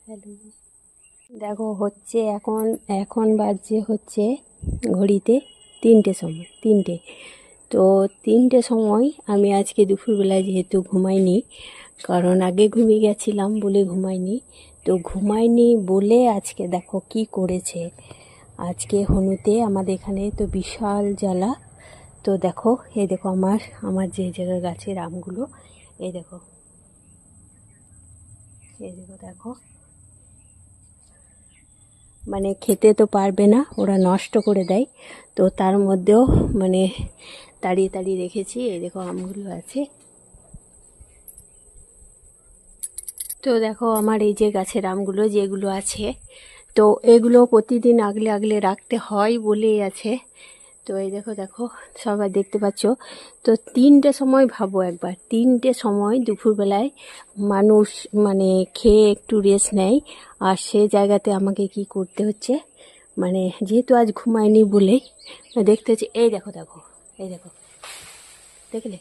Hello, দেখো হচ্ছে এখন বাজে হচ্ছে ঘড়িতে 3টে সময়, 3টে। তো 3টে সময় আমি আজকে দুপুরবেলায় যেহেতু ঘুমাইনি, কারণ আগে ঘুমিয়ে গেছিলাম বলে ঘুমাইনি। তো ঘুমাইনি বলে আজকে দেখো কি করেছে। আজকে হনুতে আমাদের এখানে তো বিশাল জ্বালা। তো দেখো, এই দেখো আমার যে জায়গায় গাছের আমগুলো, এই দেখো, দেখো মানে খেতে তো পারবে না, ওরা নষ্ট করে দেয়। তো তার মধ্যেও মানে তাড়িয়ে তাড়িয়ে রেখেছি। এই দেখো আমগুলো আছে। তো দেখো আমার এই যে গাছের আমগুলো যেগুলো আছে, তো এগুলো প্রতিদিন আগলে আগলে রাখতে হয় বলেই আছে। তো এই দেখো দেখো সবাই দেখতে পাচ্ছ। তো 3টে সময় ভাবো একবার, 3টে সময় দুপুরবেলায় মানুষ মানে খেয়ে একটু রেস্ট নেয়, আর সে জায়গাতে আমাকে কি করতে হচ্ছে, মানে যেহেতু আজ ঘুমায়নি বলেই দেখতে হচ্ছে। এই দেখো দেখো, এই দেখো, দেখলে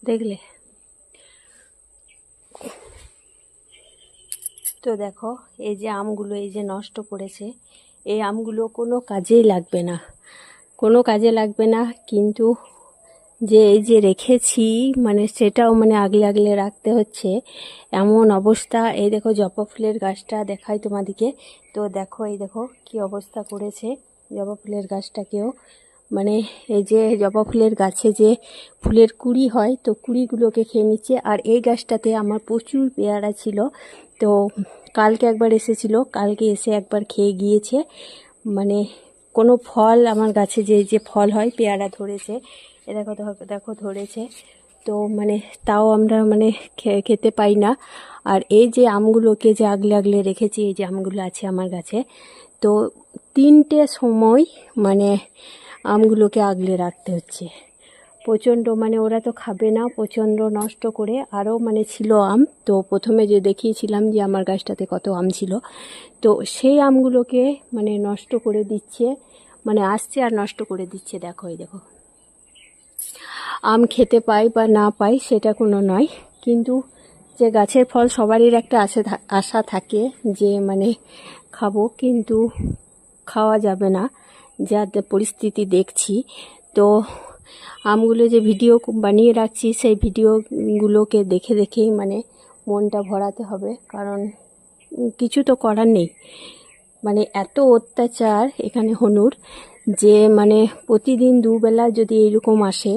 দেখলে তো দেখো এই যে আমগুলো এই যে নষ্ট করেছে, এই আমগুলো কোনো কাজেই লাগবে না, কোনো কাজে লাগবে না। কিন্তু যে এই যে রেখেছি মানে সেটাও মানে আগলে আগলে রাখতে হচ্ছে, এমন অবস্থা। এই দেখো জবা ফুলের গাছটা দেখাই তোমাদিকে। তো দেখো এই দেখো কি অবস্থা করেছে জবা ফুলের গাছটাকেও। মানে এই যে জবা ফুলের গাছে যে ফুলের কুঁড়ি হয়, তো কুঁড়িগুলোকে খেয়ে নিচ্ছে। আর এই গাছটাতে আমার প্রচুর পেয়ারা ছিল, তো কালকে একবার এসেছিল, কালকে এসে একবার খেয়ে গিয়েছে। মানে কোনো ফল আমার গাছে যে যে ফল হয়, পেয়ারা ধরেছে, এ দেখো দেখো ধরেছে। তো মানে তাও আমরা মানে খেতে পাই না। আর এই যে আমগুলোকে যে আগলে আগলে রেখেছি, এই যে আমগুলো আছে আমার গাছে, তো 3টে সময় মানে আমগুলোকে আগলে রাখতে হচ্ছে। প্রচণ্ড মানে ওরা তো খাবে না, প্রচণ্ড নষ্ট করে। আরও মানে ছিল আম, তো প্রথমে যে দেখিয়েছিলাম যে আমার গাছটাতে কত আম ছিল, তো সেই আমগুলোকে মানে নষ্ট করে দিচ্ছে, মানে আসছে আর নষ্ট করে দিচ্ছে। দেখো এই দেখো, আম খেতে পাই বা না পাই সেটা কোনো নয়, কিন্তু যে গাছের ফল সবারই একটা আশা থাকে যে মানে খাবো, কিন্তু খাওয়া যাবে না যা পরিস্থিতি দেখছি। তো আমগুলো যে ভিডিও বানিয়ে রাখছি, সেই ভিডিওগুলোকে দেখে দেখেই মানে মনটা ভরাতে হবে, কারণ কিছু তো করার নেই। মানে এত অত্যাচার এখানে হনুর, যে মানে প্রতিদিন দুবেলা যদি এরকম আসে,